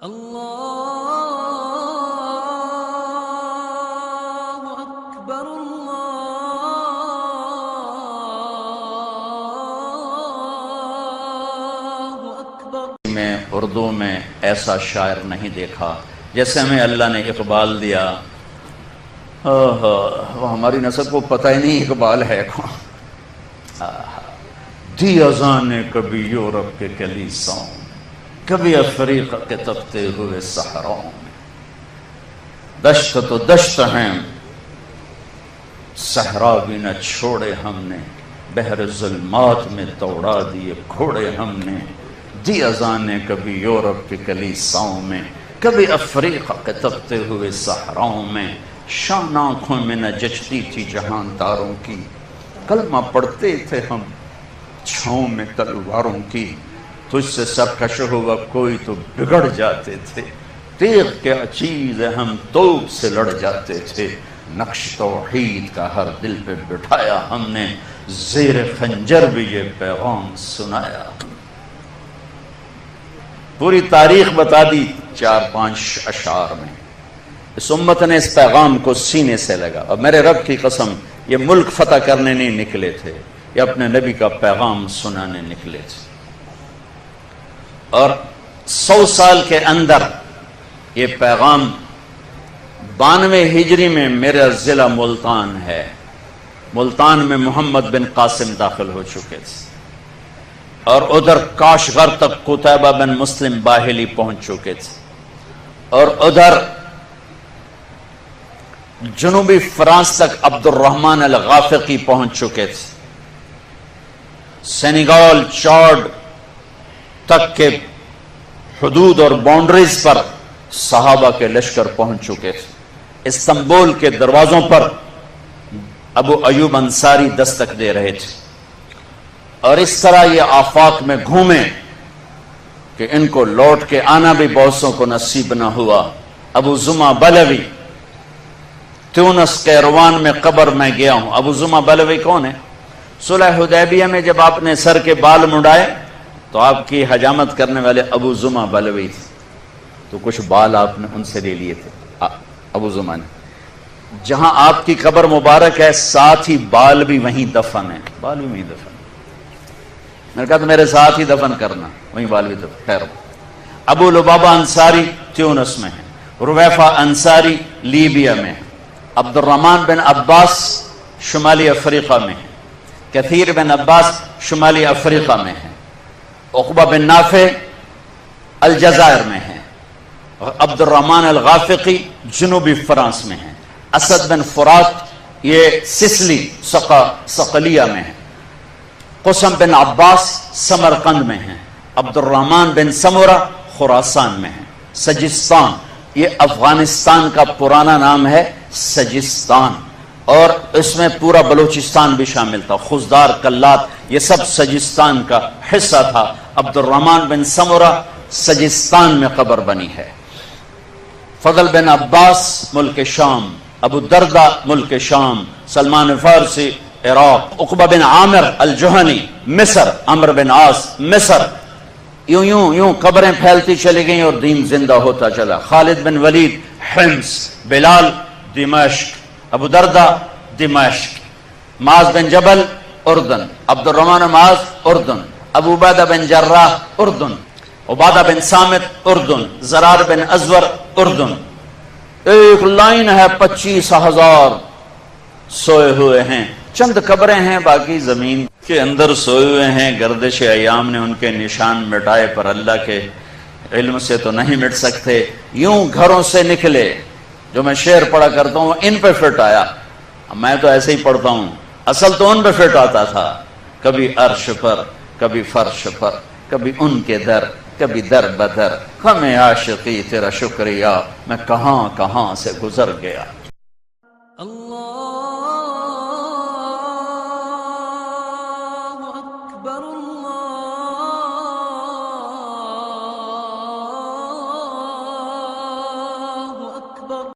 اللہ اکبر اللہ اکبر۔ میں اردو میں ایسا شاعر نہیں دیکھا جیسے ہمیں اللہ نے اقبال دیا۔ وہ ہماری نسل کو پتہ ہی نہیں اقبال ہے کون۔ دی اذان نے کبھی یورپ کے کلیساؤں، کبھی افریقہ کے تپتے ہوئے صحراؤں میں، دشت تو دشت ہیں صحرا بھی نہ چھوڑے ہم نے، بحر ظلمات میں دوڑا دیے گھوڑے ہم نے۔ دی اذان نے کبھی یورپ کے کلیساؤں میں، کبھی افریقہ کے تپتے ہوئے صحراؤں میں، شان آنکھوں میں نہ جچتی تھی جہاں تاروں کی، کلمہ پڑھتے تھے ہم چھاؤں میں تلواروں کی، تجھ سے سرکش ہوا کوئی تو بگڑ جاتے تھے، تیغ کیا چیز ہے ہم توپ سے لڑ جاتے تھے، نقش توحید کا ہر دل پہ بٹھایا ہم نے، زیر خنجر بھی یہ پیغام سنایا۔ پوری تاریخ بتا دی 4-5 اشعار میں۔ اس امت نے اس پیغام کو سینے سے لگا، اور میرے رب کی قسم یہ ملک فتح کرنے نہیں نکلے تھے، یہ اپنے نبی کا پیغام سنانے نکلے تھے۔ اور 100 سال کے اندر یہ پیغام 92 ہجری میں میرا ضلع ملتان ہے، ملتان میں محمد بن قاسم داخل ہو چکے تھے، اور ادھر کاشغر تک قتیبہ بن مسلم باہلی پہنچ چکے تھے، اور ادھر جنوبی فرانس تک عبد الرحمن الغافقی پہنچ چکے تھے، سینیگال چاڈ تک کے حدود اور باؤنڈریز پر صحابہ کے لشکر پہنچ چکے تھے، استنبول کے دروازوں پر ابو ایوب انصاری دستک دے رہے تھے، اور اس طرح یہ آفاق میں گھومے کہ ان کو لوٹ کے آنا بھی بہتوں کو نصیب نہ ہوا۔ ابو زمع بلوی تیونس کیروان میں قبر میں گیا ہوں۔ ابو زمع بلوی کون ہے؟ صلح حدیبیہ میں جب آپ نے سر کے بال مڈائے تو آپ کی حجامت کرنے والے ابو زمع بلوی تھے، تو کچھ بال آپ نے ان سے لے لیے تھے ابو زمع نے۔ جہاں آپ کی قبر مبارک ہے ساتھ ہی بال بھی وہیں دفن ہیں، بال بھی وہیں دفن۔ میں نے کہا تو میرے ساتھ ہی دفن کرنا، وہیں بال بھی دفن۔ خیر، ابو لبابہ انصاری تیونس میں ہے، رویفہ انصاری لیبیا میں ہے، عبد الرحمن بن عباس شمالی افریقہ میں ہے، کثیر بن عباس شمالی افریقہ میں ہے، عقبہ بن نافع الجزائر میں ہے، عبد الرحمن الغافقی جنوبی فرانس میں ہے، اسد بن فرات یہ سسلی صقلیہ میں ہے، قسم بن عباس سمرقند میں ہیں، عبد الرحمن بن سمرہ خراسان میں ہیں، سجستان یہ افغانستان کا پرانا نام ہے سجستان، اور اس میں پورا بلوچستان بھی شامل تھا، خزدار کلات یہ سب سجستان کا حصہ تھا۔ عبد الرحمن بن سمرہ سجستان میں قبر بنی ہے۔ فضل بن عباس ملک شام، ابو دردہ ملک شام، سلمان فارسی عراق، عقبہ بن عامر الجہنی مصر، عمرو بن عاص مصر۔ یوں یوں یوں قبریں پھیلتی چلی گئیں اور دین زندہ ہوتا چلا۔ خالد بن ولید حمص، بلال دمشق، ابو دردہ دمشق، معاذ بن جبل اردن، عبد الرحمن معاذ اردن، ابو عبیدہ بن جراح اردن، عبادہ بن صامت اردن، زرار بن ازور اردن۔ ایک لائن ہے 25,000 سوئے ہوئے ہیں، چند قبریں ہیں باقی زمین کے اندر سوئے ہوئے ہیں، گردش ایام نے ان کے نشان مٹائے پر اللہ کے علم سے تو نہیں مٹ سکتے۔ یوں گھروں سے نکلے، جو میں شعر پڑھا کرتا ہوں ان پہ فٹ آیا، میں تو ایسے ہی پڑھتا ہوں، اصل تو ان پہ فٹ آتا تھا، کبھی عرش پر کبھی فرش پر، کبھی ان کے در کبھی در بدر، ہمیں عاشقی تیرا شکریہ، میں کہاں کہاں سے گزر گیا۔